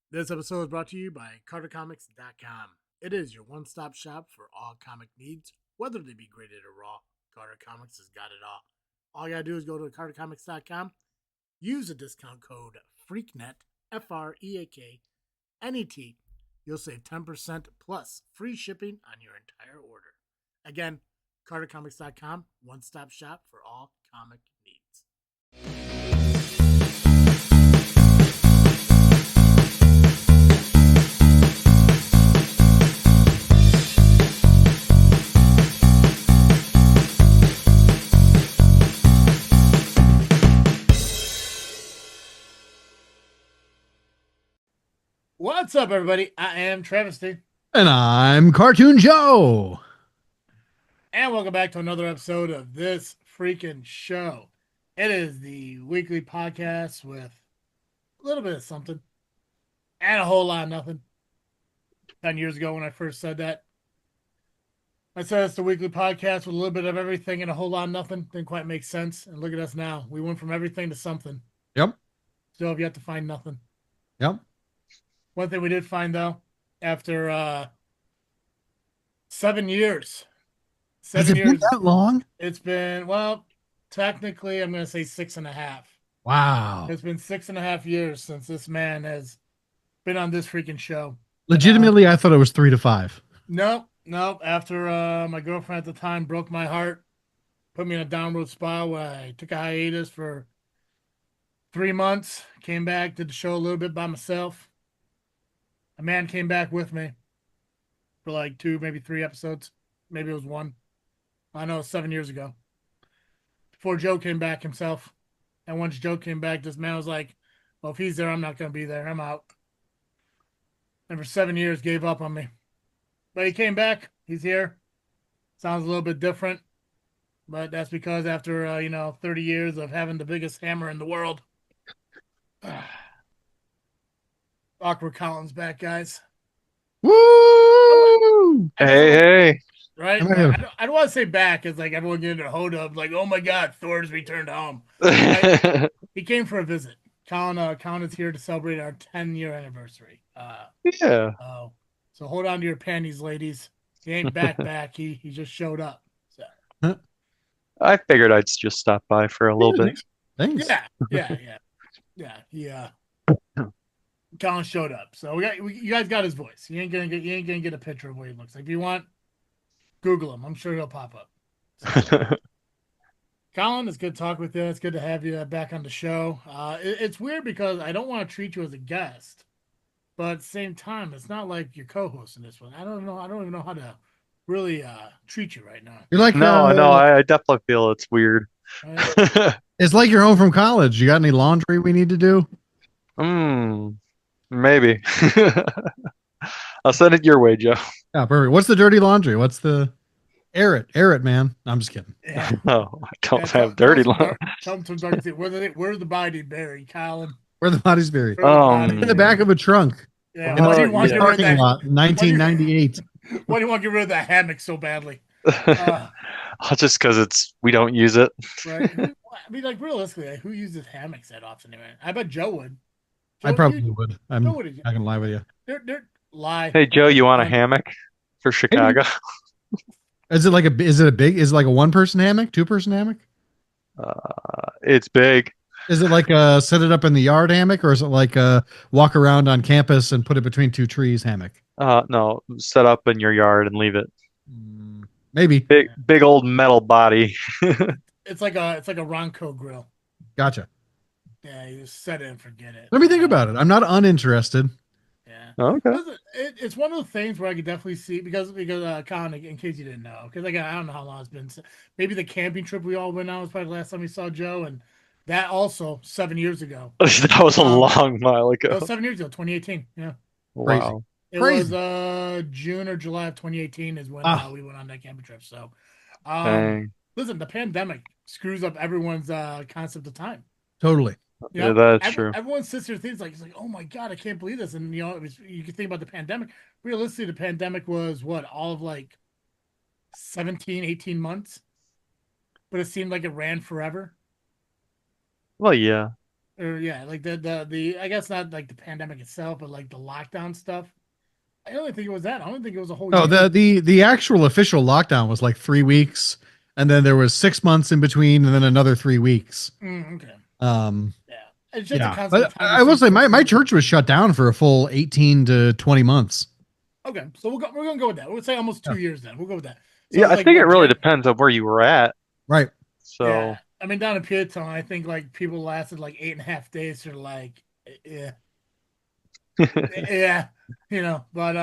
This episode is brought to you by CarterComics.com. It is your one-stop shop for all comic needs, whether they be graded or raw. Carter Comics has got it all. All you gotta do is go to CarterComics.com, use the discount code FREAKNET, FREAKNET. You'll save 10% plus free shipping on your entire order. Again, CarterComics.com, one-stop shop for all comic needs. What's up, everybody? I am Travesty. And I'm Cartoon Joe. And welcome back to another episode of This Freakin Show. It is the weekly podcast with a little bit of something and a whole lot of nothing. 10 years ago when I first said that, I said it's the weekly podcast with a little bit of everything and a whole lot of nothing. Didn't quite make sense. And look at us now. We went from everything to something. Yep. Still have yet to find nothing. Yep. One thing we did find, though, after 7 years. Has it been that long? It's been, well, technically, I'm going to say 6.5. Wow. It's been 6.5 years since this man has been on This Freakin Show. Legitimately, I thought it was 3 to 5. Nope. After my girlfriend at the time broke my heart, put me in a downward spiral where I took a hiatus for 3 months, came back, did the show a little bit by myself. A man came back with me for like 2, maybe 3 episodes. Maybe it was 1. I know, 7 years ago. Before Joe came back himself. And once Joe came back, this man was like, well, if he's there, I'm not going to be there. I'm out. And for 7 years, gave up on me. But he came back. He's here. Sounds a little bit different. But that's because after, 30 years of having the biggest hammer in the world. Awkward Colin's back, guys. Woo! Hey. Right? I don't want to say back. It's like everyone getting their hold up. Like, oh my God, Thor's returned home. Right? He came for a visit. Colin is here to celebrate our 10-year anniversary. Yeah. So hold on to your panties, ladies. He ain't back. He just showed up. So. I figured I'd just stop by for a little bit. Thanks. Yeah. Colin showed up. So you guys got his voice. You ain't gonna get a picture of what he looks like. If you want, Google him. I'm sure he'll pop up. So, Colin, it's good to talk with you. It's good to have you back on the show. It's weird because I don't want to treat you as a guest, but at the same time, it's not like you're co-hosting this one. I don't even know how to really treat you right now. You're like no, I definitely feel it's weird. It's like you're home from college. You got any laundry we need to do? Maybe. I'll send it your way, Joe. Yeah, perfect. What's the dirty laundry? What's the air it, man? I'm just kidding. Yeah. No, I don't have dirty laundry. Where's the body buried, Colin? Where the body's buried? In the back of a trunk. Yeah. Why do you want to get rid of that? 1998. Why do you want to get rid of that hammock so badly? Just because we don't use it. Right. I mean, like realistically, who uses hammocks that often? Anyway? I bet Joe would. I probably would. I'm not gonna lie with you. They're lie. Hey Joe, you want a hammock for Chicago? Is it like a 1-person hammock, 2-person hammock? It's big. Is it like a set it up in the yard hammock, or is it like a walk around on campus and put it between 2 trees hammock? No, set up in your yard and leave it. Maybe. Big old metal body. It's like a Ronco grill. Gotcha. Yeah, you just set it and forget it. Let me think about it. I'm not uninterested. Yeah. Okay. It's one of those things where I could definitely see because Colin, in case you didn't know, because I don't know how long it's been. Maybe the camping trip we all went on was probably the last time we saw Joe, and that also 7 years ago. That was a long while ago. That was 7 years ago, 2018. Yeah. Wow. It was June or July of 2018 is when we went on that camping trip. So, listen, the pandemic screws up everyone's concept of time. Totally. Yeah, that's true. Everyone sits there thinks like, oh my God, I can't believe this. And you can think about the pandemic. Realistically, the pandemic was all of like 17, 18 months, but it seemed like it ran forever. Well, yeah. or yeah, like the I guess not like the pandemic itself, but like the lockdown stuff. I don't think it was that. I don't think it was a whole No, year. the actual official lockdown was like 3 weeks, and then there was 6 months in between, and then another 3 weeks. Okay. Um, Yeah. It's just a yeah, concept but of time to I will see say my something. church was shut down for a full 18 to 20 months. Okay, so we're gonna go with that. We'll say almost Yeah. 2 years then. We'll go with that. So Yeah, it's I like think it what really Jan? depends on where you were at. Right. Yeah, So, I mean down in Peatone, I think like people lasted like 8.5 days. They're like, yeah, yeah, But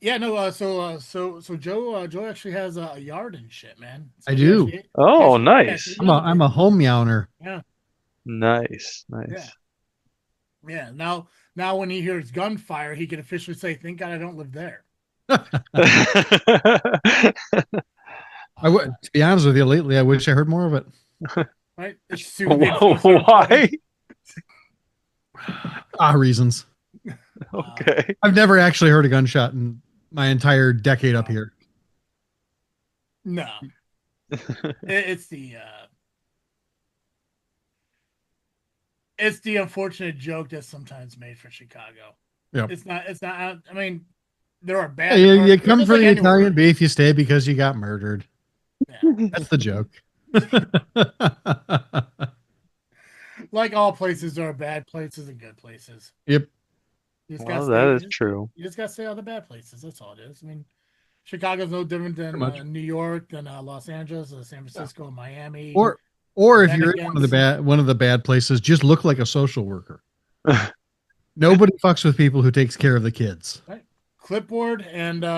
yeah, no. So Joe actually has a yard and shit, man. I So do. oh, he actually nice, loves I'm it. a home yowner. Yeah, nice, yeah, nice. yeah. Now when he hears gunfire, he can officially say, "Thank God I don't live there." Uh, To be honest with you, lately I wish I heard more of it. right? It's soothing to Whoa, a certain point. why? Reasons. Uh, Okay. I've never actually heard a gunshot in my entire decade up no, here. no. It's the unfortunate joke that's sometimes made for Chicago. Yeah. It's not. It's not. I mean, there are Hey, bad parts. you It's come just for like the anywhere. Italian beef, you stay because you got murdered. Yeah. That's the joke. Like all places, there are bad places and good places. Yep. You just gotta Well, stay. that is true. You just gotta stay out of the bad places. That's all it is. I mean, Chicago's no different Pretty than much. New York, than Los Angeles, San Francisco, Miami. Or or if Then you're in against one of the bad places, just look like a social worker. Nobody fucks with people who takes care of the kids. right, clipboard and Just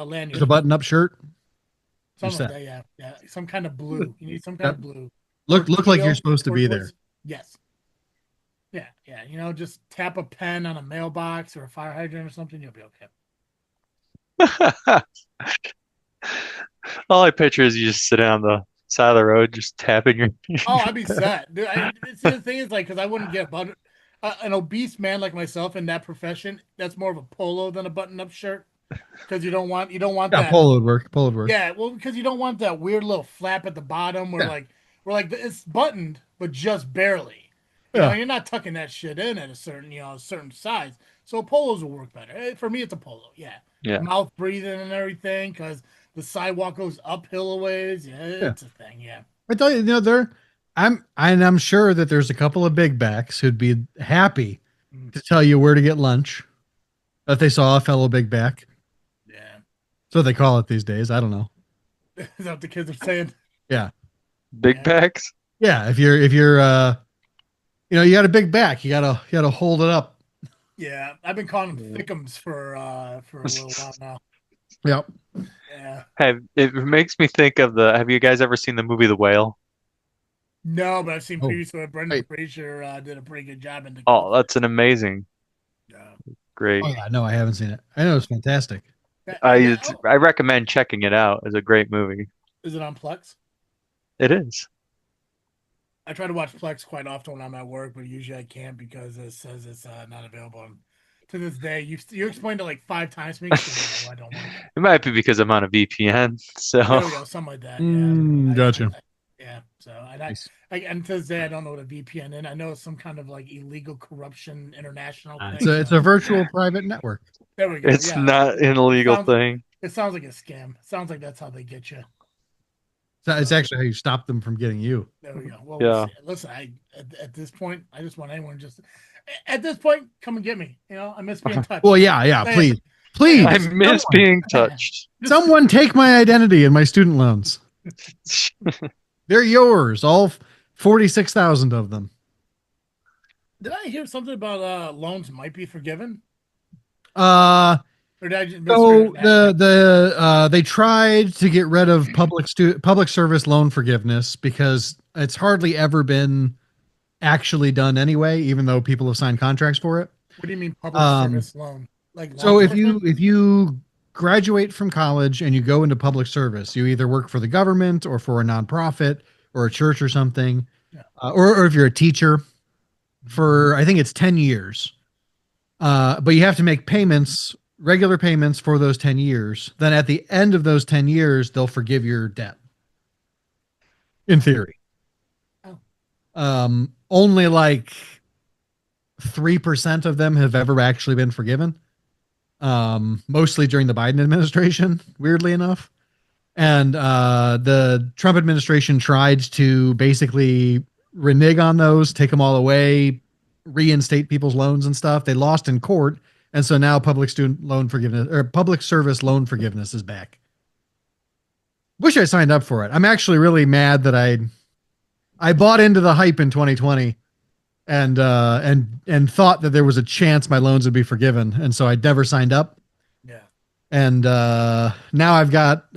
a lanyard, button-up shirt. You're something like set. that. Yeah, yeah. Some kind of blue. You need some kind Yep. of blue or Look like you're teal or supposed to be there. turquoise. Yes. Yeah, yeah. Just tap a pen on a mailbox or a fire hydrant or something. You'll be okay. All I picture is you just sitting on the side of the road, just tapping your. Oh, I'd be set. Dude, see, the thing is, like, because I wouldn't get an obese man like myself in that profession. That's more of a polo than a button-up shirt because you don't want Yeah, that. polo would work. Polo would work. Yeah, well, because you don't want that weird little flap at the bottom Yeah. where like it's buttoned but just barely. Yeah. You're not tucking that shit in at a certain size. So polos will work better. For me, it's a polo. Yeah, Yeah. mouth breathing and everything because the sidewalk goes uphill a ways. Yeah, Yeah. it's a thing. Yeah. I tell you, I'm sure that there's a couple of big backs who'd be happy Mm. to tell you where to get lunch that they saw a fellow big back. Yeah. So they call it these days. I don't know. Is that what the kids are saying? Yeah. Big Yeah. packs. Yeah. If you're you got a big back, you gotta hold it up. Yeah. I've been calling them Yeah. thickums for a little while now. Yep. Yeah. It makes me think of have you guys ever seen the movie The Whale? No, but I've seen Oh, previously where Brendan right. Fraser did a pretty good job in the Oh, that's an amazing, Yeah. great. Oh yeah, no, I haven't seen it. I know it's fantastic. I recommend checking it out. It's a great movie. Is it on Plex? It is. I try to watch Plex quite often when I'm at work, but usually I can't because it says it's not available. And to this day, you explained it like 5 times to me. So I don't want it. It might be because I'm on a VPN. So There we go, something like that. Yeah, Gotcha. yeah. So Nice. and to this day, I don't know what a VPN is. I know it's some kind of like illegal corruption international thing. It's a virtual private network. There we go. it's Yeah, not an illegal sounds- thing. it sounds like a scam. It sounds like that's how they get you. It's actually how you stop them from getting you. There we go. Well, Yeah. we'll see. Listen, at this point, I just want anyone just at this point, come and get me. I miss being touched. Well, yeah, Say it. please. Please. I miss being touched. Someone take my identity and my student loans. They're yours, all 46,000 of them. Did I hear something about loans might be forgiven? Uh Or did I just so mishear that? they tried to get rid of public service loan forgiveness because it's hardly ever been actually done anyway, even though people have signed contracts for it. What do you mean public service loan? Like So law if enforcement? you graduate from college and you go into public service, you either work for the government or for a nonprofit or a church or something, Yeah. or if you're a teacher for I think it's 10 years. But you have to make regular payments for those 10 years. Then at the end of those 10 years, they'll forgive your debt. In theory. Oh. only like 3% of them have ever actually been forgiven. Mostly during the Biden administration, weirdly enough. And the Trump administration tried to basically renege on those, take them all away, reinstate people's loans and stuff. They lost in court, and so now public student loan forgiveness or public service loan forgiveness is back. Wish I signed up for it. I'm actually really mad that I bought into the hype in 2020 and thought that there was a chance my loans would be forgiven, and so I never signed up. Yeah. And now I've got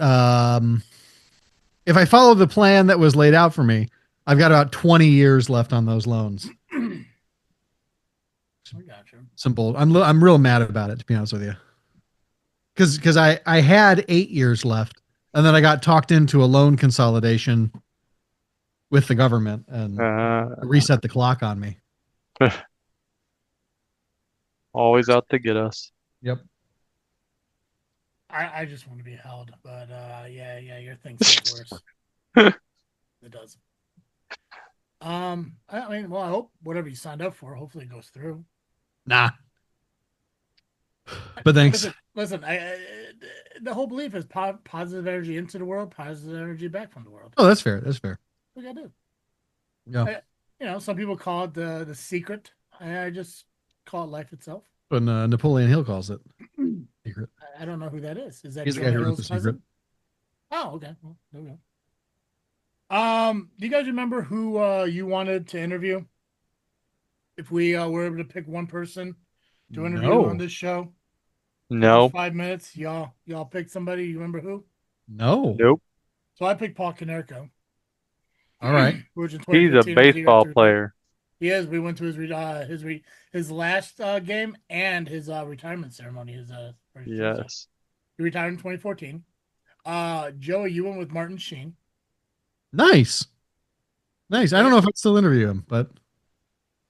if I follow the plan that was laid out for me, I've got about 20 years left on those loans. I got you. Simple. I'm real mad about it, to be honest with you. Because I had 8 years left, and then I got talked into a loan consolidation with the government and reset the clock on me. Always out to get us. Yep. I just want to be held, but yeah, your thing sounds worse. It does. I mean, well, I hope whatever you signed up for, hopefully it goes through. Nah. But thanks. Listen, the whole belief is positive energy into the world, positive energy back from the world. Oh, that's fair. That's fair. What we gotta do. Yeah. Some people call it the secret. I just call it life itself. But Napoleon Hill calls it secret. I don't know who that is. Is that He's the guy who wrote Hill's The Secret. cousin? Oh, okay. Well, there we go. Do you guys remember who you wanted to interview? If we were able to pick one person to interview on this show, No. 5 minutes, y'all picked somebody. You remember who? No. Nope. So I picked Paul Konerko. All right. He's a baseball player. He is. We went to his last game and his retirement ceremony. Yes. He retired in 2014. Joey, you went with Martin Sheen. Nice. I don't know if I'd still interview him, but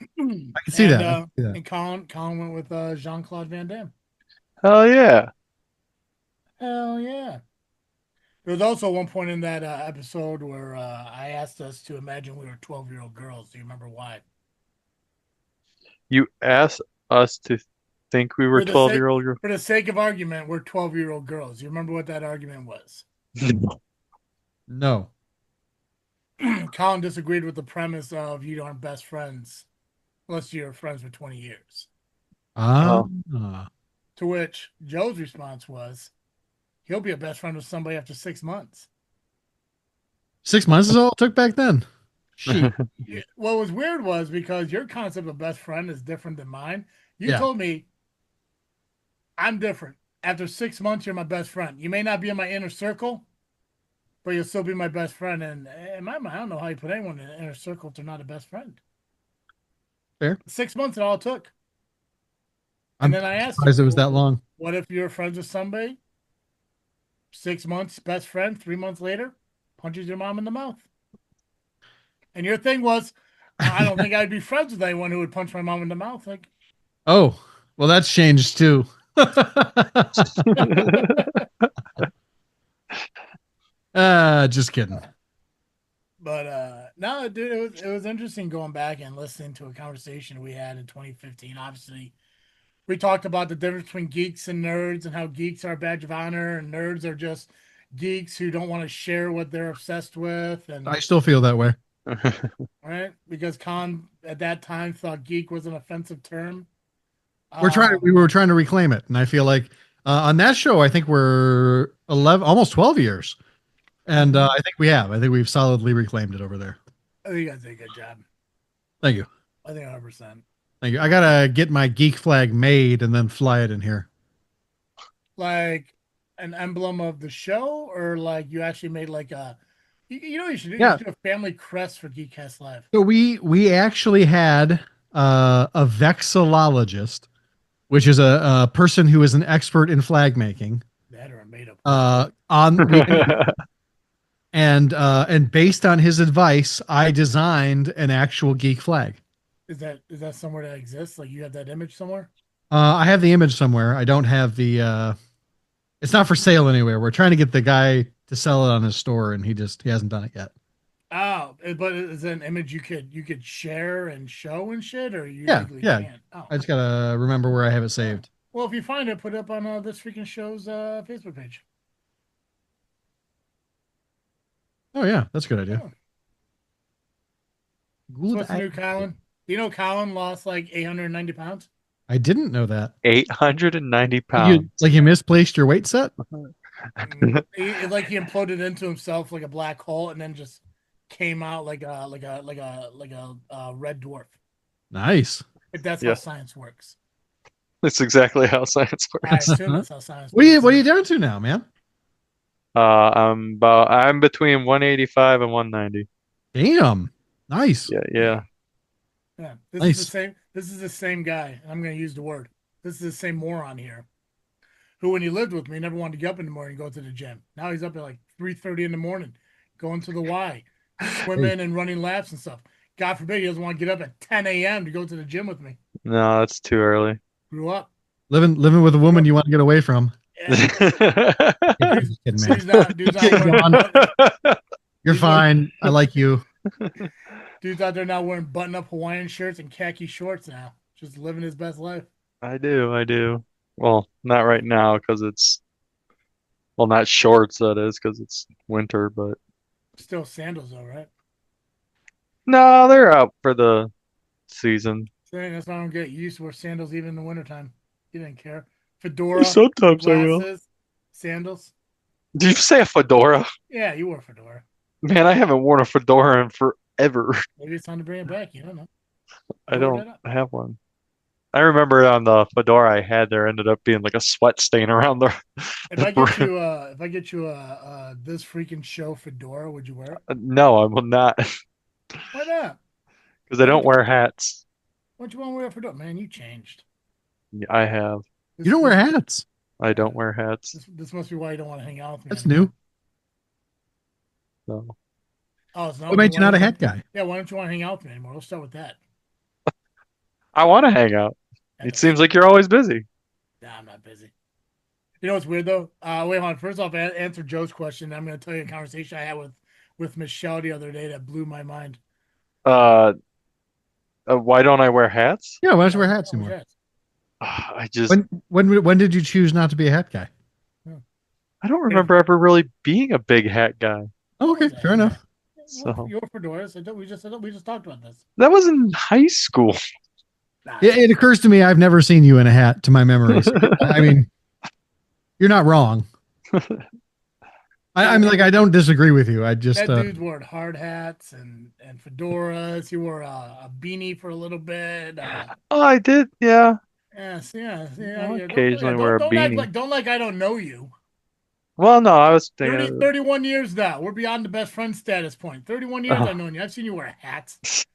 I can see that. And Colin went with Jean-Claude Van Damme. Hell yeah. Hell yeah. There was also one point in that episode where I asked us to imagine we were 12-year-old girls. Do you remember why? You asked us to think we were 12-year-old girls? For the sake of argument, we're 12-year-old girls. Do you remember what that argument was? No. Colin disagreed with the premise of you aren't best friends unless you're friends for 20 years. To which Joe's response was, he'll be a best friend with somebody after 6 months. 6 months is all it took back then. Shit. What was weird was because your concept of best friend is different than mine. You told me I'm different. After 6 months, you're my best friend. You may not be in my inner circle, but you'll still be my best friend. And in my mind, I don't know how you put anyone in an inner circle if they're not a best friend. Fair. 6 months is all it took. And then I asked him, it was that long. What if you're friends with somebody? 6 months, best friend. 3 months later, punches your mom in the mouth. And your thing was, I don't think I'd be friends with anyone who would punch my mom in the mouth. Like, oh, well, that's changed too. Just kidding. But no, dude, it was interesting going back and listening to a conversation we had in 2015. Obviously, we talked about the difference between geeks and nerds and how geeks are a badge of honor and nerds are just geeks who don't want to share what they're obsessed with. And I still feel that way. Right? Because Con at that time thought geek was an offensive term. We were trying to reclaim it, and I feel like on that show, I think we're 11, almost 12 years, and I think we've solidly reclaimed it over there. I think you guys did a good job. Thank you. I think 100%. Thank you. I gotta get my geek flag made and then fly it in here. Like an emblem of the show, or like you actually made like a. You should do a family crest for Geekcast Live. So we actually had a vexillologist, which is a person who is an expert in flag making. That or a made up. And based on his advice, I designed an actual geek flag. Is that somewhere that exists? Like you have that image somewhere? I have the image somewhere. I don't have the. It's not for sale anywhere. We're trying to get the guy to sell it on his store, and he hasn't done it yet. Oh, but is it an image you could share and show and shit, or you Yeah, legally yeah. can't? Oh, I just gotta remember where I have it saved. well, if you find it, put it up on this freaking show's Facebook page. Oh yeah, that's a good idea. Oh. So Good what's the new idea. Colin? Do you know Colin lost like 890 pounds? I didn't know that. 890 Like pounds. you misplaced your weight set? Like he imploded into himself like a black hole, and then just came out like a red dwarf. Nice. If that's how Yeah, science works, that's exactly how science I works. assume that's how science works. What are you down to now, man? I'm between 185 and 190. Damn. Nice. Yeah. Yeah, Nice. This is the same guy. I'm going to use the word. This is the same moron here, who, when he lived with me, never wanted to get up in the morning and go to the gym. Now he's up at like 3:30 in the morning, going to the Y, Hey, swimming and running laps and stuff. God forbid he doesn't want to get up at 10 a.m. to go to the gym with me. No, that's too early. Grew up. living with a woman you want to get away from. Yeah. Yeah, I'm Dude's, just kidding, man. dude's not wearing, You're dude's wearing- fine. I like you. dude's out there now wearing button-up Hawaiian shirts and khaki shorts now, just living his best life. I do. Well, not right now because well, not shorts, that is, because it's winter, but Still sandals though, right? no, they're out for the season. So that's why I don't get used to wear sandals even in the wintertime. He didn't care. Fedora, Sometimes I will. glasses, sandals. Did you say a fedora? Yeah, you wore a fedora. Man, I haven't worn a fedora in forever. Maybe it's time to bring it back. You don't know. I Cover don't that up. have one. I remember on the fedora I had, there ended up being like a sweat stain around the, If the I get brim. you, if I get you a this freaking show fedora, would you wear it? No, I will not, Why not? because I Why don't don't you, wear hats. why don't you want to wear a fedora? Man, you changed. Yeah, I have. This, You don't wear this, hats. I don't wear hats. this must be why you don't want to hang out with me That's anymore. new. So Oh, it's not. What made you not a hat guy? Yeah, why don't you want to hang out with me anymore? Let's start with that. I want to hang out. I It know. seems like you're always busy. Nah, I'm not busy. You know what's weird though? Wait, hold on. First off, answer Joe's question. I'm going to tell you a conversation I had with Michelle the other day that blew my mind. Uh, why don't I wear hats? Yeah, why don't you wear hats anymore? Yes. I just When did you choose not to be a hat guy? I don't remember ever really being a big hat guy. Oh, okay, fair enough. So Your fedoras. We just talked about this. that was in high school. Nah, It occurs to me I've never seen you in a hat, to my memories. I mean, you're not wrong. I mean, like, I don't disagree with you. I just that dude's wore hard hats and fedoras. He wore a beanie for a little bit. Oh, I did, yeah. Yes, yeah. I'll Yeah. occasionally wear a Don't act beanie. don't like I don't know you. Well, no, I was thinking. 31 years now. We're beyond the best friend status point. 31 years Oh. I've known you. I've seen you wear hats.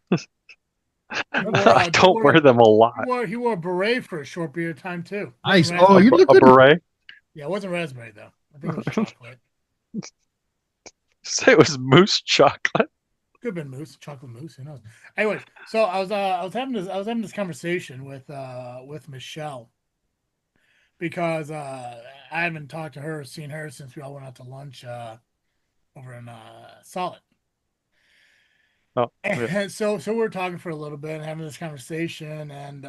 I don't wear them a lot. He wore a beret for a short period of time too. nice. Raspberry. Oh, you look A good. beret? Yeah, it wasn't raspberry though. I think it was chocolate. Say it was moose chocolate. Could have been mousse, chocolate mousse. Who knows? Anyways, so I was having this conversation with Michelle because I haven't talked to her, seen her since we all went out to lunch over in Solid. Oh, yeah. And so we were talking for a little bit and having this conversation, and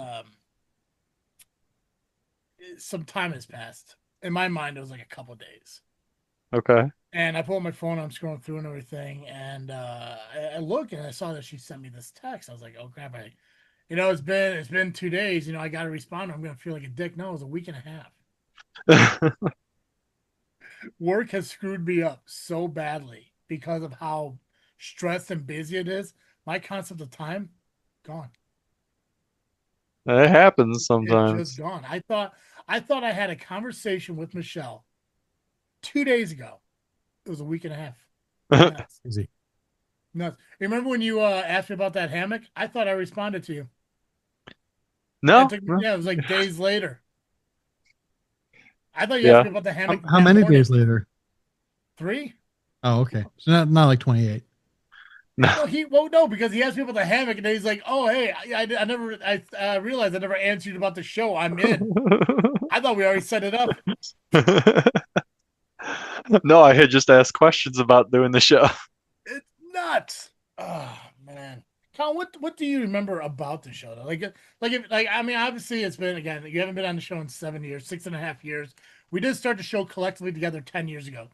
some time has passed. In my mind, it was like a couple days. Okay. And I pulled my phone, I'm scrolling through and everything, and I look and I saw that she sent me this text. I was like, "Oh crap! It's been 2 days. I got to respond. I'm gonna feel like a dick." No, it was a week and a half. Work has screwed me up so badly because of how stressed and busy it is. My concept of time, gone. It happens It's sometimes. just gone. I thought I had a conversation with Michelle 2 days ago. It was a week and a half. Nuts. Easy. Nuts. Remember when you asked me about that hammock? I thought I responded to you. No, Yeah, it was like days later. I thought you Yeah. asked me about the hammock. How that many morning. days later? 3? Oh, okay. So not like 28. no. No, because he asked me about the hammock, and then he's like, "Oh, hey, I realized I never answered you about the show. I'm in. I thought we already set it up. No, I had just asked questions about doing the show. It's nuts. Oh man, Colin, what do you remember about the show though? I mean, obviously it's been again. You haven't been on the show in 7 years, 6.5 years. We did start the show collectively together 10 years ago.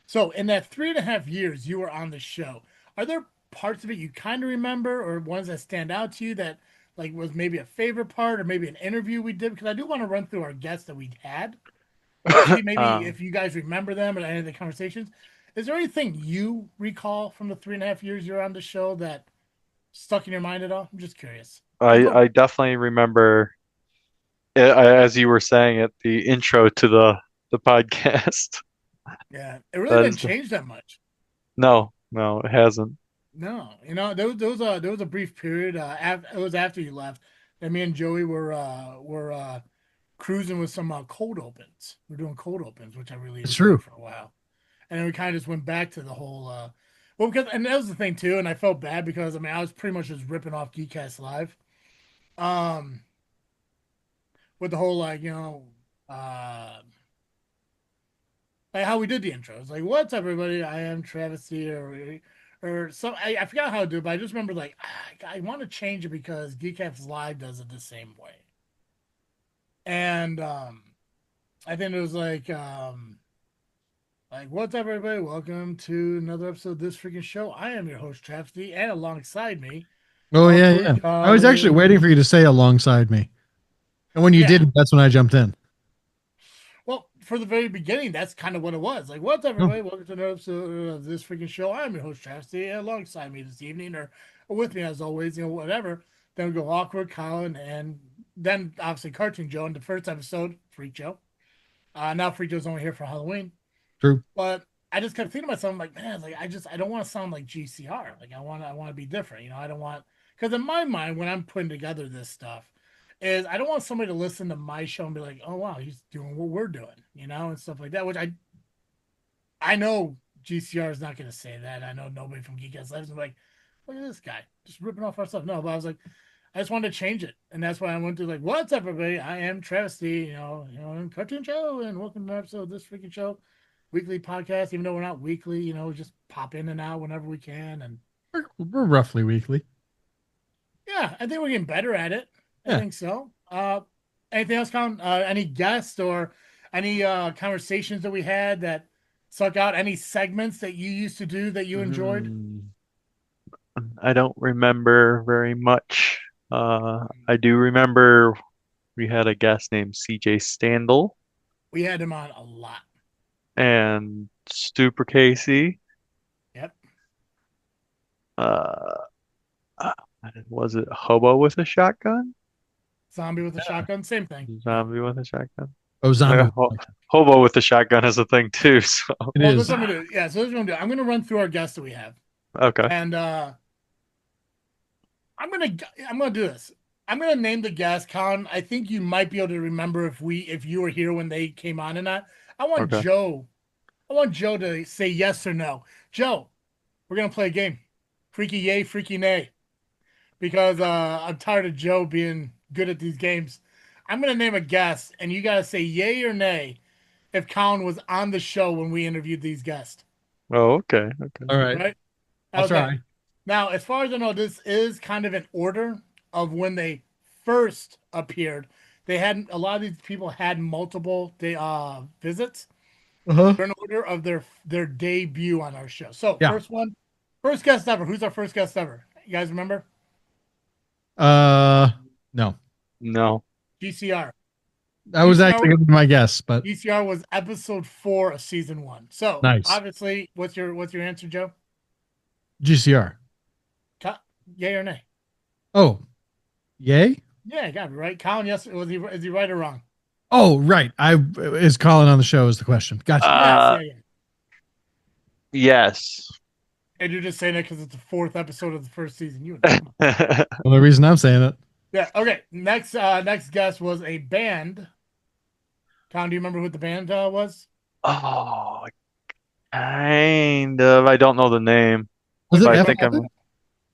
So in that 3.5 years you were on the show, are there parts of it you kind of remember, or ones that stand out to you that like was maybe a favorite part, or maybe an interview we did? Because I do want to run through our guests that we had. See maybe Um, if you guys remember them or any of the conversations. Is there anything you recall from the 3.5 years you're on the show that stuck in your mind at all? I'm just curious. There's no, I definitely remember as you were saying it, the intro to the podcast. yeah, it really That didn't is the change that much. no, it hasn't. No, there was a brief period. It was after you left that me and Joey were cruising with some cold opens. We're doing cold opens, which I really It's enjoyed true. for a while. And then we kind of just went back to the whole well, because and that was the thing too, and I felt bad because I mean I was pretty much just ripping off Geekcast Live. Um with the whole uh like how we did the intros. Like, what's up everybody? I am Travesty or some I forgot how to do it, but I just remember like I want to change it because Geekcast Live does it the same way. And I think it was like, what's up, everybody? Welcome to another episode of This Freaking Show. I am your host, Travesty, and alongside me, Oh yeah, awkward yeah. I was actually waiting Colin. for you to say alongside me, and when you Yeah. didn't, that's when I jumped in. Well, for the very beginning, that's kind of what it was. Like, what's up, Oh, everybody? Welcome to another episode of This Freaking Show. I am your host, Travesty, and alongside me this evening, or with me as always, whatever. Then we go awkward Colin, and then obviously Cartoon Joe in the first episode, Freak Joe. Now Freak Joe's only here for Halloween. true. But I just kept thinking to myself, I'm like, man, like I don't want to sound like GCR. Like I want to be different. I don't want because in my mind, when I'm putting together this stuff, is I don't want somebody to listen to my show and be like, oh wow, he's doing what we're doing, and stuff like that. Which I know GCR is not going to say that. I know nobody from Geek Ass Lives is like, look at this guy just ripping off our stuff. No, but I was like, I just wanted to change it, and that's why I went to like, what's up, everybody? I am Travesty, and Cartoon Show, and welcome to an episode of This Freaking Show, weekly podcast. Even though we're not weekly, just pop in and out whenever we can, and We're roughly weekly. yeah, I think we're getting better at it. I Yeah. think so. Anything else, Colin? Any guests or any conversations that we had that stuck out? Any segments that you used to do that you enjoyed? Hmm, I don't remember very much. I do remember we had a guest named CJ Standel We had him on a lot. and Super Casey. Yep. Uh, uh, was it Hobo with a shotgun? Zombie with a Yeah. shotgun, same thing. Zombie with a shotgun? Oh, zombie. Hobo with a shotgun is a thing too. So It Well, this is is. what I'm gonna do. Yeah, so this is what I'm gonna do. I'm gonna run through our guests that we have, okay, and I'm gonna do this. I'm gonna name the guest, Colin. I think you might be able to remember if you were here when they came on or not. I want okay. Joe. I want Joe to say yes or no. Joe, we're gonna play a game. Freaky yay, freaky nay. Because I'm tired of Joe being good at these games. I'm gonna name a guest, and you gotta say yay or nay if Colin was on the show when we interviewed these guests. Oh, okay, okay. All right. Right? I'll Okay. try. Now, as far as I know, this is kind of an order of when they first appeared. They had a lot of these people had multiple visits. Uh-huh. They're in order of their debut on our show. So Yeah. first guest ever. Who's our first guest ever? You guys remember? Uh, no. No. GCR. That was GCR actually gonna be my guess, but GCR was episode 4 of season 1. So nice. obviously, what's your answer, Joe? GCR. Yay or nay? Oh, yay. Yeah, got it right. Colin, yes. Is he right or wrong? Oh, right. Is Colin on the show is the question. Gotcha. Yes, Uh, yeah. yes. And you're just saying that because it's the 4th episode of the first season. You would know. Only reason I'm saying it. Yeah. Okay. Next guest was a band. Colin, do you remember what the band was? Oh, kind of. I don't know the name, Was What's it but I the F? think I'm.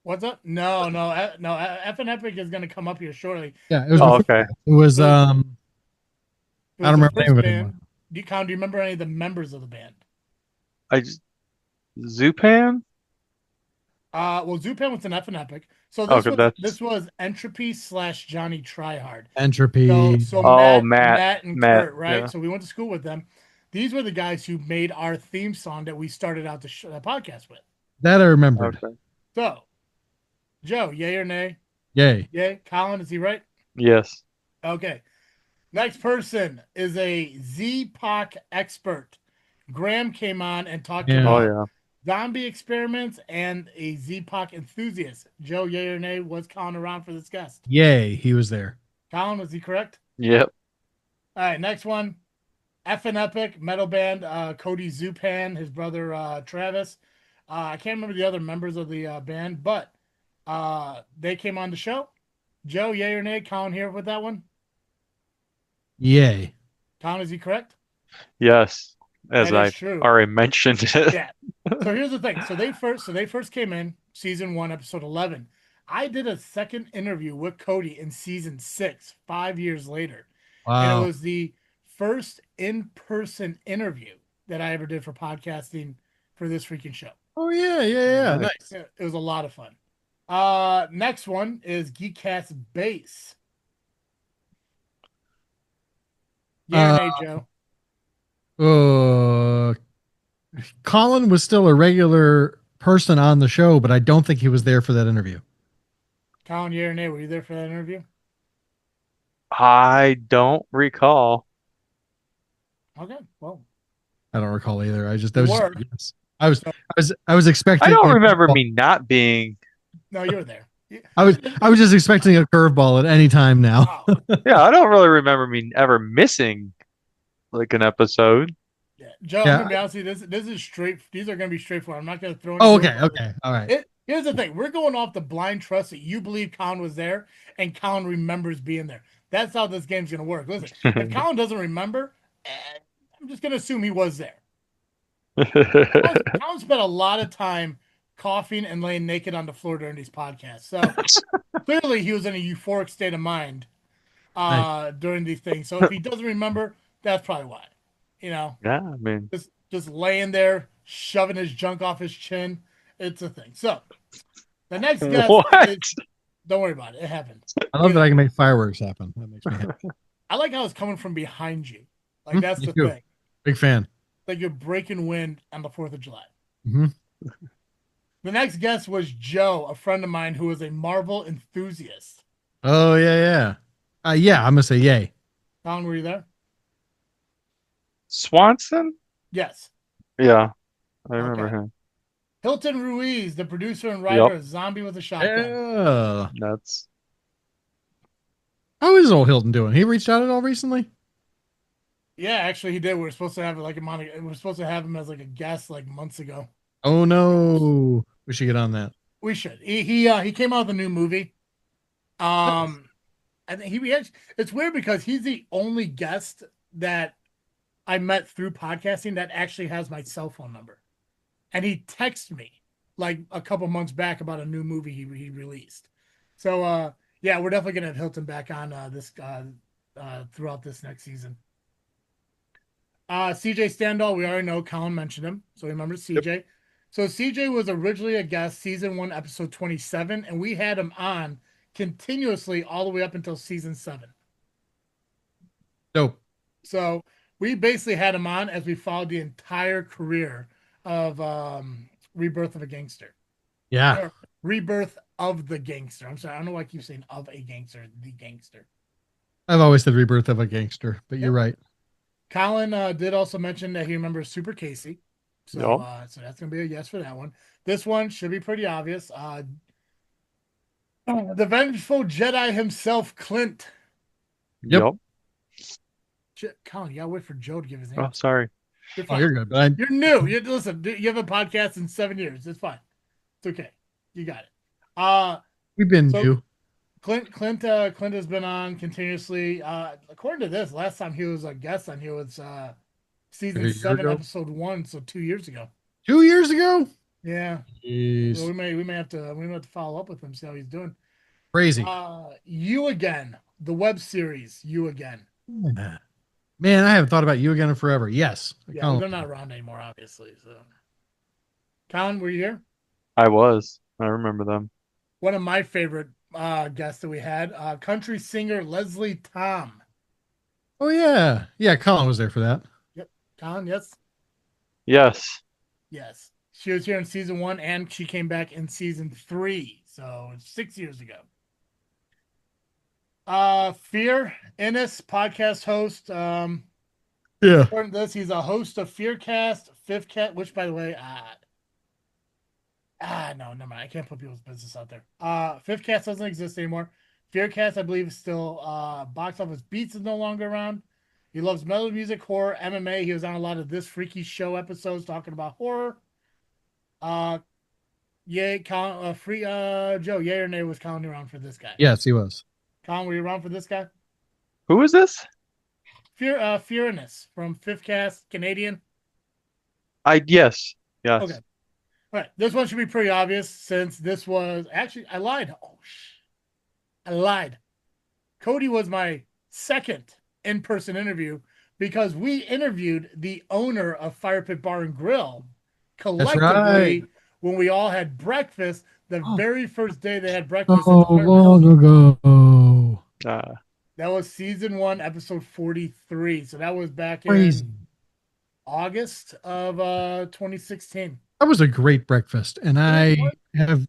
What's up? No. F and Epic is going to come up here shortly. Yeah, it was Oh, before okay. that. It was It was- I don't remember the name of it anymore. Colin, do you remember any of the members of the band? I just Zupan? Well, Zupan was an F and Epic. So Okay, this was Entropy / Johnny Tryhard. Entropy. So oh, Matt and Matt, Kurt, right? yeah. So we went to school with them. These were the guys who made our theme song that we started out the podcast with. That I remembered. Okay. So, Joe, yay or nay? Yay. Yay. Colin, is he right? Yes. Okay. Next person is a Z-POC expert. Graham came on and talked Yeah. Oh about yeah. zombie experiments and a Z-POC enthusiast. Joe, yay or nay? Was Colin around for this guest? Yay. He was there. Colin, was he correct? Yep. All right, next one. F and Epic metal band, Cody Zupan, his brother Travis. I can't remember the other members of the band, but they came on the show. Joe, yay or nay? Colin here with that one. Yay. Colin, is he correct? Yes. As That is I true. already mentioned it. Yeah. So here's the thing. So they first came in season 1, episode 11. I did a second interview with Cody in season 6, 5 years later. And it Wow. was the first in-person interview that I ever did for podcasting for This Freakin Show. Oh yeah. Nice. Nice. It was a lot of fun. Next one is Geekcast Base. Yeah, or nay, Joe? Colin was still a regular person on the show, but I don't think he was there for that interview. Colin, yeah or nay? Were you there for that interview? I don't recall. Okay, well, I don't recall either. I just You that was were. just, yes. I was expecting. I don't a remember curveball. me not being. no, you were there. I was just expecting a curveball at any time now. Oh, Yeah, I don't really remember me ever missing like an episode. yeah. Joe, I'm Yeah. gonna be honest with you. This is straight. These are gonna be straightforward. I'm not gonna throw. Oh, any okay, all right. Here's the thing. We're going off the blind trust that you believe Colin was there and Colin remembers being there. That's how this game's gonna work. Listen, if Colin doesn't remember, I'm just gonna assume he was there. Colin spent a lot of time coughing and laying naked on the floor during these podcasts. So clearly he was in a euphoric state of mind during these things. So if he doesn't remember, that's probably why. You know, Yeah, I mean, just laying there, shoving his junk off his chin. It's a thing. So the next guest what? don't worry about it. It happened. I love that I can make fireworks happen. That makes me happy. I like how it's coming from behind you. Like that's Me the too. thing. Big fan. Like you're breaking wind on the 4th of July. hmm The next guest was Joe, a friend of mine who was a Marvel enthusiast. Oh yeah. Yeah, I'm gonna say yay. Colin, were you there? Swanson? Yes. Yeah, I remember Okay. him. Hilton Ruiz, the producer and writer of Zombie with a Shotgun. Yeah. That's How is old Hilton doing? He reached out at all recently? Yeah, actually he did. We were supposed to have like him on. We were supposed to have him as like a guest like months ago. Oh no. We should get on that. We should. He came out with a new movie. I think it's weird because he's the only guest that I met through podcasting that actually has my cell phone number. And he texted me like a couple months back about a new movie he released. So yeah, we're definitely gonna have Hilton back on this throughout this next season. CJ Standall, we already know Colin mentioned him, so remember CJ. Yep. So CJ was originally a guest, season 1, episode 27, and we had him on continuously all the way up until season 7. Dope. So we basically had him on as we followed the entire career of Rebirth of a Gangster. Yeah. Or Rebirth of the Gangster. I'm sorry, I don't know why I keep saying of a gangster, the gangster. I've always said Rebirth of a Gangster, but you're right. Colin did also mention that he remembers Super Casey. So, so that's going to be a yes for that one. This one should be pretty obvious. The vengeful Jedi himself, Clint. Yep. Colin, you got to wait for Joe to give his name. Oh, sorry. You're good. But You're new. Listen, you have a podcast in 7 years. It's fine. It's okay. You got it. We've been due. Clint has been on continuously. According to this, last time he was a guest on here was season 7, episode 1, so 2 years ago. 2 years ago? Yeah. Jeez. So we may have to follow up with him, see how he's doing. Crazy. You Again, the web series, You Again. Man, I haven't thought about You Again in forever. Yes. Yeah, they're not around anymore, obviously. So, Colin, were you here? I was. I remember them. One of my favorite guests that we had, country singer Leslie Tom. Oh yeah, yeah. Colin was there for that. Yep. Colin, yes? Yes. Yes. She was here in season 1 and she came back in season 3. So it's 6 years ago. Fear Innes, podcast host. Yeah. According to this, he's a host of Fearcast, Fifth Cat, which by the way, no, never mind. I can't put people's business out there. Fifth Cast doesn't exist anymore. Fearcast, I believe, is still Box Office Beats is no longer around. He loves metal music, horror, MMA. He was on a lot of This Freaky Show episodes talking about horror. Yay, Joe, yay or nay, was Colin around for this guy? Yes, he was. Colin, were you around for this guy? Who is this? Fearness from Fifth Cast, Canadian. Yes. Yes. Okay. All right. This one should be pretty obvious since this was actually, I lied. I lied. Cody was my second in-person interview because we interviewed the owner of Fire Pit Bar and Grill collectively right. when we all had breakfast the very first day they had So breakfast. At the Fire Pit. long ago. That was season 1, episode 43. So that was back Crazy. in August of 2016. That was a great breakfast, and I have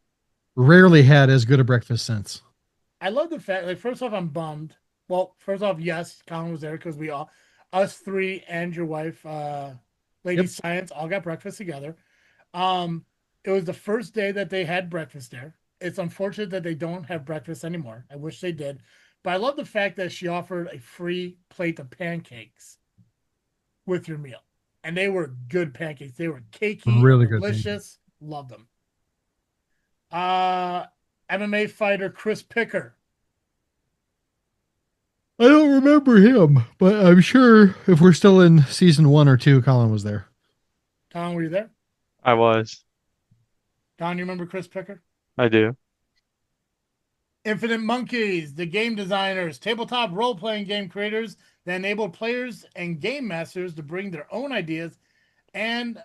rarely had as good a breakfast since. I love the fact, like, first off, I'm bummed. Well, first off, yes, Colin was there because we all, us three and your wife, Lady Science, all got breakfast together. It was the first day that they had breakfast there. It's unfortunate that they don't have breakfast anymore. I wish they did. But I love the fact that she offered a free plate of pancakes with your meal. And they were good pancakes. They were cakey, Really good delicious. Love them. MMA fighter Chris Picker. I don't remember him, but I'm sure if we're still in season 1 or 2, Colin was there. Colin, were you there? I was. Don, you remember Chris Picker? I do. Infinite Monkeys, the game designers, tabletop role-playing game creators that enable players and game masters to bring their own ideas and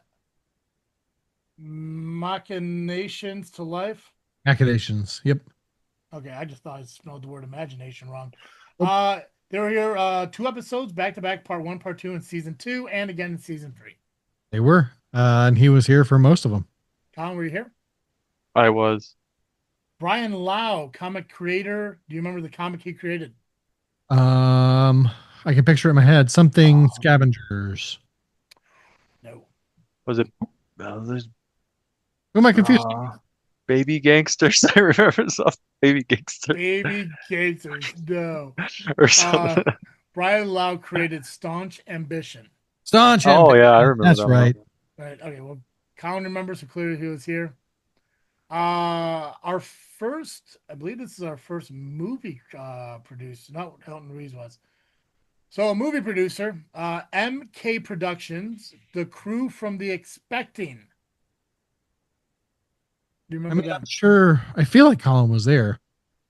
machinations to life. Machinations. Yep. Okay, I just thought I spelled the word imagination wrong. Oop. They were here 2 episodes back-to-back, part 1, part 2 in season 2, and again in season 3. They were. And he was here for most of them. Colin, were you here? I was. Brian Lau, comic creator. Do you remember the comic he created? I can picture it in my head. Something scavengers. No. Was it? There's Who am I confused? Baby Gangsters. I remember something. Baby Gangsters. Baby Gangsters. No. Or something. Brian Lau created Staunch Ambition. Staunch. Oh yeah, I remember. That's that right. Right. Okay. Well, Colin remembers, so clearly he was here. Our first, I believe this is our first movie producer. Not Hilton Ruiz was. So a movie producer, MK Productions, the crew from The Expecting. Do you remember that? I'm sure. I feel like Colin was there.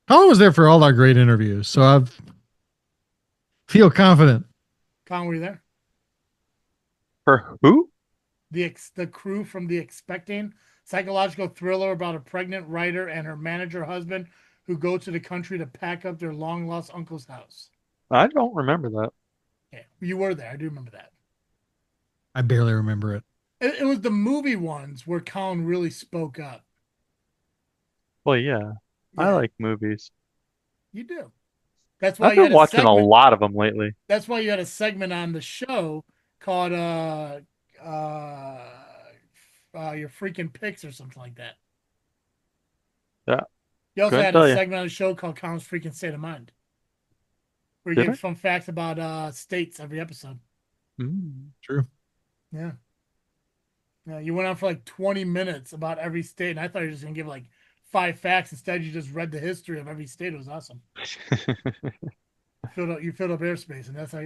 Colin was there for all our great interviews, so I feel confident. Colin, were you there? For who? The crew from The Expecting, psychological thriller about a pregnant writer and her manager husband who go to the country to pack up their long lost uncle's house. I don't remember that. Yeah, you were there. I do remember that. I barely remember it. It was the movie ones where Colin really spoke up. Well, yeah. I like movies. You do. That's why I've you been had watching a segment, lot of them lately. That's why you had a segment on the show called your freaking picks or something like that. Yeah. You also Couldn't had tell a you. segment on the show called Colin's Freaking State of Mind, where you Did gave fun facts about states every episode. True. Yeah. Yeah, you went on for like 20 minutes about every state, and I thought you were just gonna give like 5 facts. Instead, you just read the history of every state. It was awesome. You filled up airspace, and that's how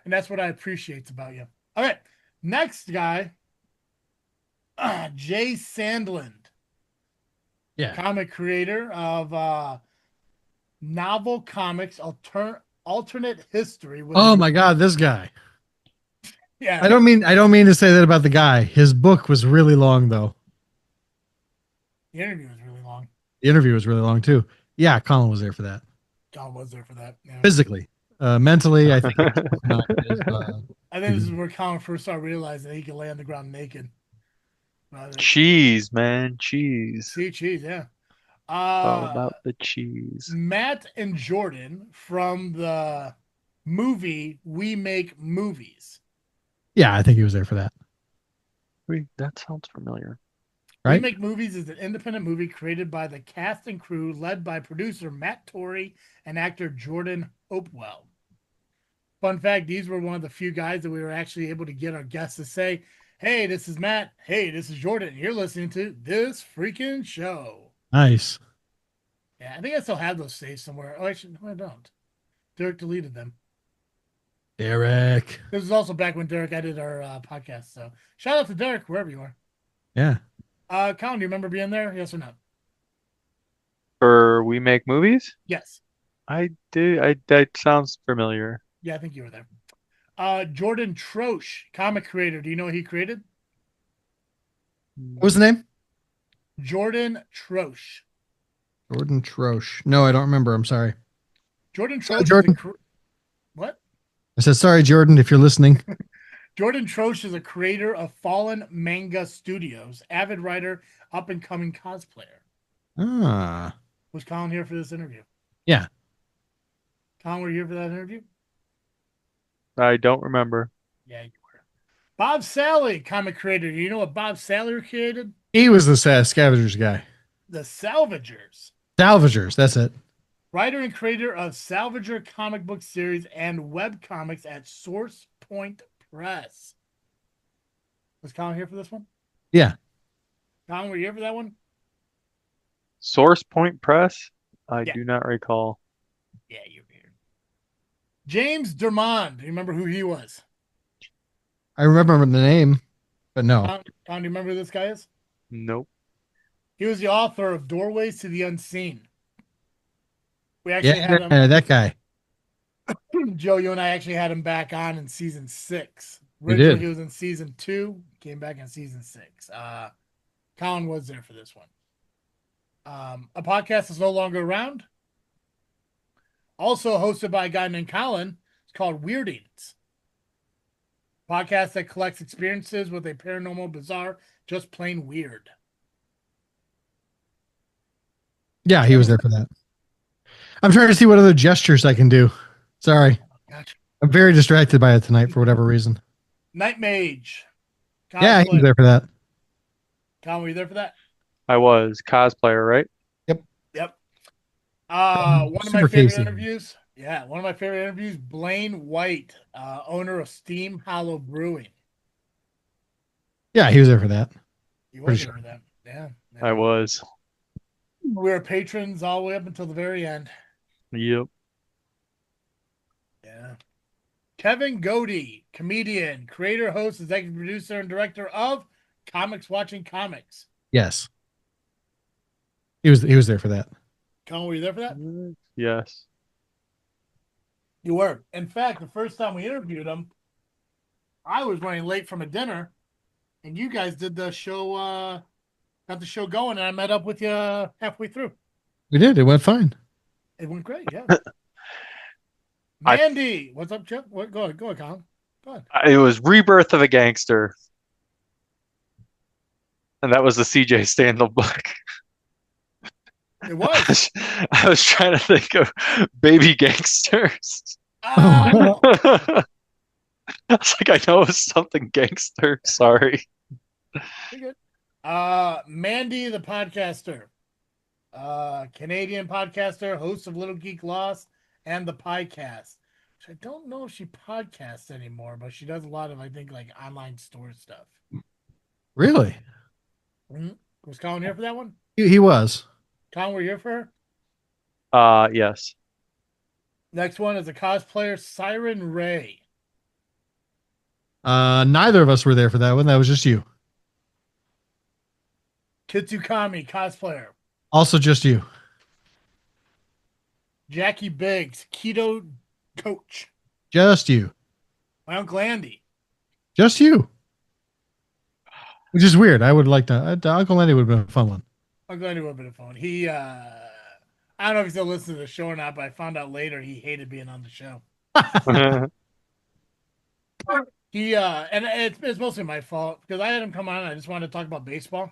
that's what I appreciate about you. All right, next guy, Jay Sandland. Yeah. Comic creator of novel comics, alternate history. Oh my God, this guy. Yeah. I don't mean to say that about the guy. His book was really long though. The interview was really long. The interview was really long too. Yeah, Colin was there for that. Colin was there for that. Yeah. Physically, mentally, I think. Not as, I think this is where Colin first started realizing that he could lay on the ground naked. Cheese, man, cheese. See, cheese, yeah. All about the cheese. Matt and Jordan from the movie We Make Movies. Yeah, I think he was there for that. Wait, that sounds familiar. We Right? Make Movies is an independent movie created by the cast and crew, led by producer Matt Torrey and actor Jordan Hopewell. Fun fact, these were one of the few guys that we were actually able to get our guests to say, hey, this is Matt. Hey, this is Jordan. You're listening to This Freakin Show. Nice. Yeah, I think I still have those saved somewhere. Oh, actually, no, I don't. Derek deleted them. Derek. This is also back when Derek edited our podcast. So shout out to Derek, wherever you are. Yeah. Colin, do you remember being there? Yes or no? For We Make Movies? Yes. I do. That sounds familiar. Yeah, I think you were there. Jordan Troche, comic creator. Do you know what he created? What was the name? Jordan Troche. Jordan Troche. No, I don't remember. I'm sorry. Jordan Troche Jordan. What? I said, sorry, Jordan, if you're listening. Jordan Troche is a creator of Fallen Manga Studios, avid writer, up-and-coming cosplayer. Ah. Was Colin here for this interview? Yeah. Colin, were you here for that interview? I don't remember. Yeah, you were. Bob Sally, comic creator. Do you know what Bob Sally created? He was the Scavengers guy. The Salvagers. Salvagers, that's it. Writer and creator of Salvager comic book series and web comics at Source Point Press. Was Colin here for this one? Yeah. Colin, were you here for that one? Source Point Press? I Yeah. do not recall. Yeah, you're here. James Dermond. Do you remember who he was? I remember the name, but no. Colin, do you remember who this guy is? Nope. He was the author of Doorways to the Unseen. We actually had him. That guy. Joe, you and I actually had him back on in season 6. We Originally, did. he was in season 2. Came back in season 6. Colin was there for this one. A podcast is no longer around. Also hosted by a guy named Colin. It's called Weirdings. Podcast that collects experiences with a paranormal, bizarre, just plain weird. Yeah, he was there for that. I'm trying to see what other gestures I can do. Sorry. Gotcha. I'm very distracted by it tonight for whatever reason. Night Mage. Yeah, he was there for that. Colin, were you there for that? I was cosplayer, right? Yep. One of my Super favorite Casey. interviews. Yeah, one of my favorite interviews. Blaine White, owner of Steam Hollow Brewing. Yeah, he was there for that. You Pretty were sure. there for that. Yeah. I was. We were patrons all the way up until the very end. Yep. Yeah. Kevin Godey, comedian, creator, host, executive producer, and director of Comics Watching Comics. Yes. He was there for that. Colin, were you there for that? Yes. You were. In fact, the first time we interviewed him, I was running late from a dinner, and you guys did the show, got the show going, and I met up with you halfway through. We did. It went fine. It went great, yeah. Mandy, what's up, Chuck? Go ahead, Colin. Go ahead. It was Rebirth of a Gangster. And that was the CJ Standel book. It was. I was trying to think of baby gangsters. Ah, I was like, I know it's something gangster. Sorry. pretty good. Mandy, the podcaster, Canadian podcaster, host of Little Geek Lost and the Piecast. Which I don't know if she podcasts anymore, but she does a lot of, I think, like online store stuff. Really? Was Colin here for that one? He was. Colin, were you here for her? Yes. Next one is a cosplayer, Siren Ray. Neither of us were there for that one. That was just you. Kitsukami, cosplayer. Also just you. Jackie Biggs, keto coach. Just you. My Uncle Andy. Just you. Which is weird. I would like to. Uncle Andy would have been a fun one. I'm glad he went with the phone. He, I don't know if he still listens to the show or not, but I found out later he hated being on the show. He, and it's mostly my fault because I had him come on. And I just wanted to talk about baseball,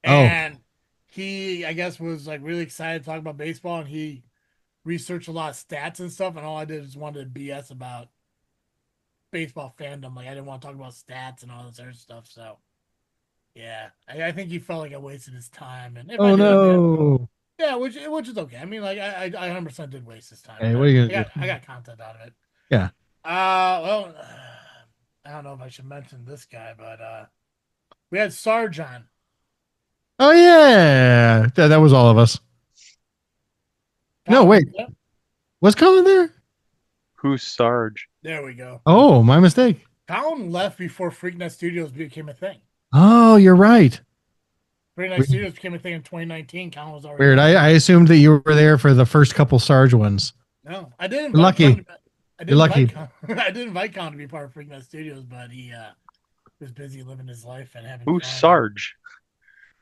Oh, and he, I guess, was like really excited to talk about baseball, and he researched a lot of stats and stuff. And all I did was wanted to BS about baseball fandom. Like I didn't want to talk about stats and all this other stuff. So yeah, I think he felt like I wasted his time, and if I oh did, I mean, no. yeah, which is okay. I mean, like I 100% did waste his time, Hey, what but are you I gonna got do? I got content out of it. Yeah. Well, I don't know if I should mention this guy, but we had Sarge on. Oh yeah, that was all of us. No, Colin, wait, was Colin there? Who's Sarge? there we go. Oh, my mistake. Colin left before Freaknet Studios became a thing. Oh, you're right. Freaknet Weird. Studios became a thing in 2019. Colin was already Weird. gone. I assumed that you were there for the first couple Sarge ones. No, I did You're invite lucky. Colin. I did You're invite lucky. Colin. I did invite Colin to be part of Freaknet Studios, but he was busy living his life and having Who's fun. Sarge?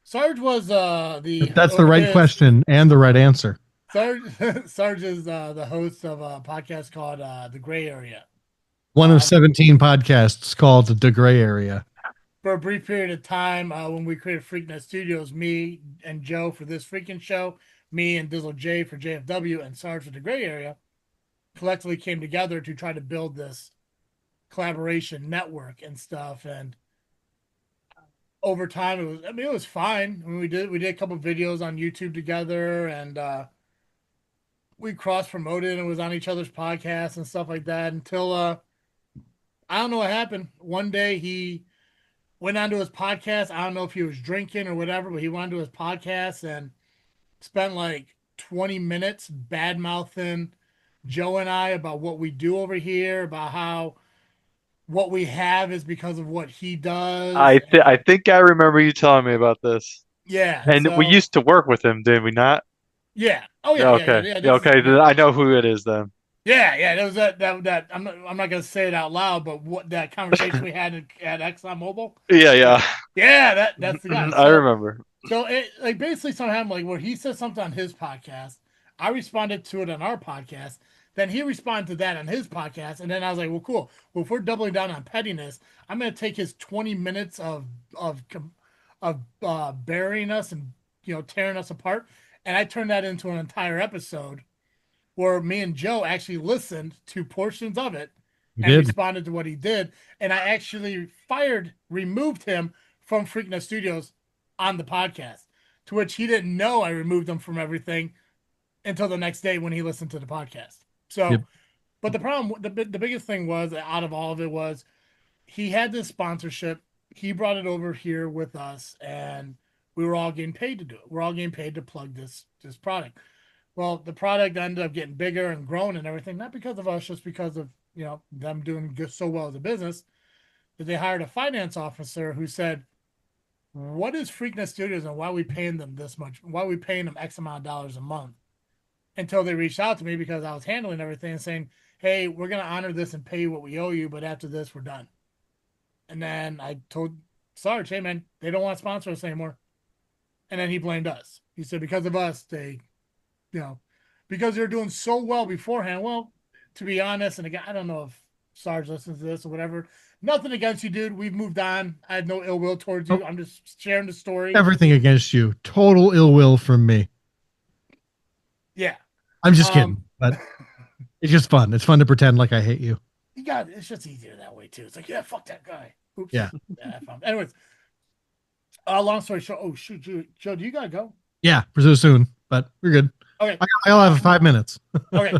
Sarge was the That's the right question and the right answer. Sarge. Sarge is the host of a podcast called The Gray Area. One of 17 podcasts called The Gray Area. For a brief period of time, when we created Freaknet Studios, me and Joe for This Freakin Show, me and Dizzle J for JFW, and Sarge for The Gray Area, collectively came together to try to build this collaboration network and stuff. And over time, it was fine. I mean, we did a couple videos on YouTube together, and we cross promoted and was on each other's podcasts and stuff like that until I don't know what happened. One day he went onto his podcast. I don't know if he was drinking or whatever, but he went onto his podcast and spent like 20 minutes bad mouthing Joe and I about what we do over here, about how what we have is because of what he does. I think I remember you telling me about this. Yeah. And we So used to work with him, did we not? yeah. Oh Yeah, yeah, yeah, yeah, okay. yeah. Yeah, This is okay. Then I know who it is then. yeah, yeah. That was that. I'm not gonna say it out loud, but what that conversation we had at ExxonMobil. Yeah, yeah. Yeah, that's the guy. I remember. So it like basically something happened like where he said something on his podcast, I responded to it on our podcast, then he responded to that on his podcast, and then I was like, well, cool. Well, if we're doubling down on pettiness, I'm gonna take his 20 minutes of burying us and tearing us apart, and I turned that into an entire episode where me and Joe actually listened to portions of it You and did. responded to what he did, and I actually removed him from Freaknet Studios on the podcast, to which he didn't know I removed him from everything until the next day when he listened to the podcast. So, Yep. but the problem, the biggest thing was out of all of it was he had this sponsorship. He brought it over here with us, and we were all getting paid to do it. We're all getting paid to plug this product. Well, the product ended up getting bigger and growing and everything, not because of us, just because of them doing so well as a business. That they hired a finance officer who said, what is Freaknet Studios and why are we paying them this much? Why are we paying them X amount of dollars a month? Until they reached out to me because I was handling everything and saying, hey, we're going to honor this and pay you what we owe you, but after this, we're done. And then I told Sarge, hey, man, they don't want to sponsor us anymore. And then he blamed us. He said, because of us, because they're doing so well beforehand. Well, to be honest, and again, I don't know if Sarge listens to this or whatever. Nothing against you, dude. We've moved on. I had no ill will towards you. Nope. I'm just sharing the story. Everything against you. Total ill will from me. Yeah. I'm just kidding, but it's just fun. It's fun to pretend like I hate you. It's just easier that way too. It's like, yeah, fuck that guy. Oops. Yeah. Anyways, long story short. Oh shoot, Joe, do you gotta go? Yeah, for so soon, but we're good. Okay. I'll have 5 minutes. Okay.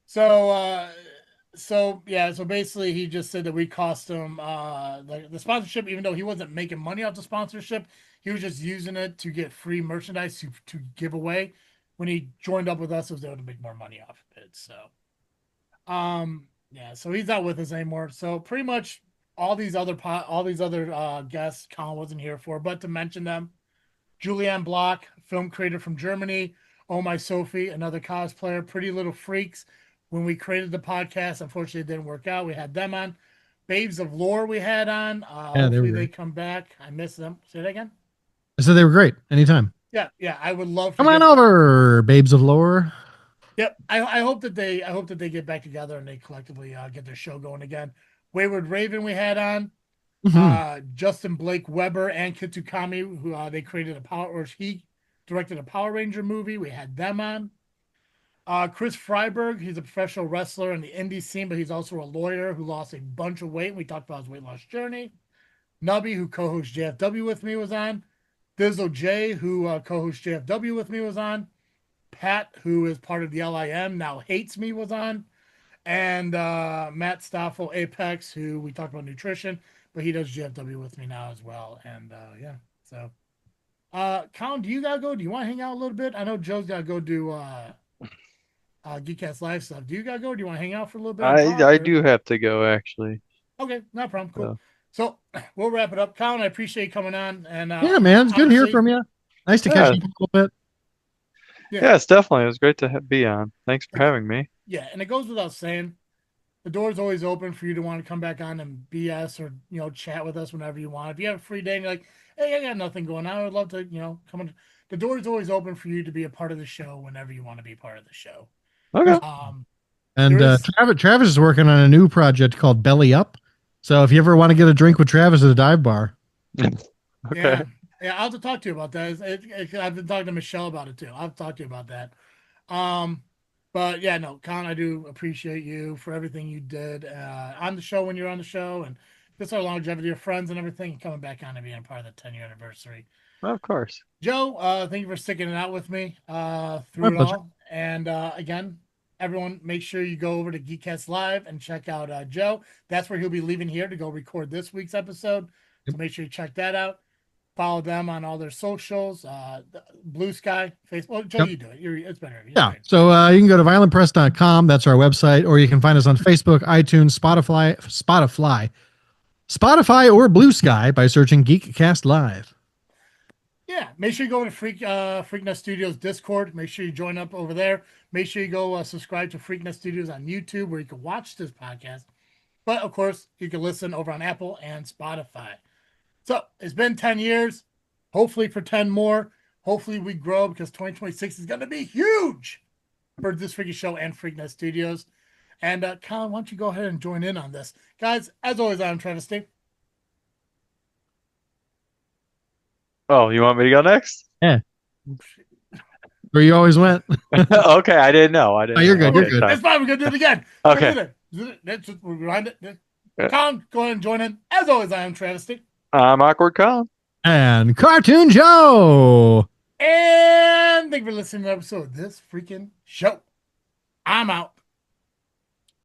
So basically he just said that we cost him the sponsorship, even though he wasn't making money off the sponsorship, he was just using it to get free merchandise to give away. When he joined up with us, he was able to make more money off of it. So so he's not with us anymore. So pretty much all these other guests Colin wasn't here for, but to mention them: Julianne Block, film creator from Germany; Oh My Sophie, another cosplayer; Pretty Little Freaks. When we created the podcast, unfortunately it didn't work out. We had them on. Babes of Lore we had on. Yeah, Hopefully they come back. I miss them. Say that again. I said they were great. Anytime. Yeah. I would love for Come on over, babes of lore. Yep. I hope that they get back together and they collectively get their show going again. Wayward Raven we had on. Mhm. Justin Blake Weber and Kitsukami, who they created a Power, or he directed a Power Ranger movie. We had them on. Chris Freiberg, he's a professional wrestler in the indie scene, but he's also a lawyer who lost a bunch of weight. We talked about his weight loss journey. Nubby, who co-hosts JFW with me, was on. Dizzle J, who co-hosts JFW with me, was on. Pat, who is part of the LIM, now hates me, was on. And Matt Stoffel, Apex, who we talked about nutrition, but he does GFW with me now as well. And yeah, so Colin, do you gotta go? Do you want to hang out a little bit? I know Joe's gotta go do Geekcast Live stuff. Do you gotta go? Do you want to hang out for a little bit and talk? I Or... do have to go actually. Okay, no problem. Cool. So, So we'll wrap it up. Colin, I appreciate you coming on. And Yeah, man, it's good to hear honestly, from you. Nice to yeah, catch up a little bit. yeah, it's definitely. It was great to be on. Thanks for Again, having me. yeah, and it goes without saying, the door's always open for you to want to come back on and BS or chat with us whenever you want. If you have a free day and you're like, hey, I got nothing going on, I would love to come on. The door's always open for you to be a part of the show whenever you want to be part of the show. Okay. And There is Travis is working on a new project called Belly Up. So if you ever want to get a drink with Travis at a dive bar, Okay. yeah, I'll have to talk to you about that. I've been talking to Michelle about it too. I'll talk to you about that. Um, but yeah, no, Con, I do appreciate you for everything you did on the show when you're on the show, and just our longevity of friends and everything, and coming back on and being a part of the 10-year anniversary. Of course. Joe, thank you for sticking it out with me my through it pleasure. all. And again, everyone, make sure you go over to Geekcast Live and check out Joe. That's where he'll be leaving here to go record this week's episode. So make sure you check that out. Follow them on all their socials, Blue Sky, Facebook. Well, Joe, Yep. you do it. It's better. Yeah. So you can go to violentpress.com. That's our website, or you can find us on Facebook, iTunes, Spotify, or Blue Sky by searching Geekcast Live. Yeah, make sure you go to Freaknet Studios Discord. Make sure you join up over there. Make sure you go subscribe to Freaknet Studios on YouTube, where you can watch this podcast. But of course, you can listen over on Apple and Spotify. So it's been 10 years. Hopefully for 10 more. Hopefully we grow, because 2026 is going to be huge for This Freakin Show and Freaknet Studios. And Colin, why don't you go ahead and join in on this? Guys, as always, I'm Travis Steve. Oh, you want me to go next? Yeah. Where you always went. Okay, I didn't know. I didn't. Oh, you're know. good. You're Okay, good. sorry. That's fine. We're going to do it again. Okay. Let's rewind it. Colin, go ahead and join in. As always, I am Travis Steve. I'm Awkward Colin. And Cartoon Joe. And thank you for listening to the episode of This Freakin Show. I'm out.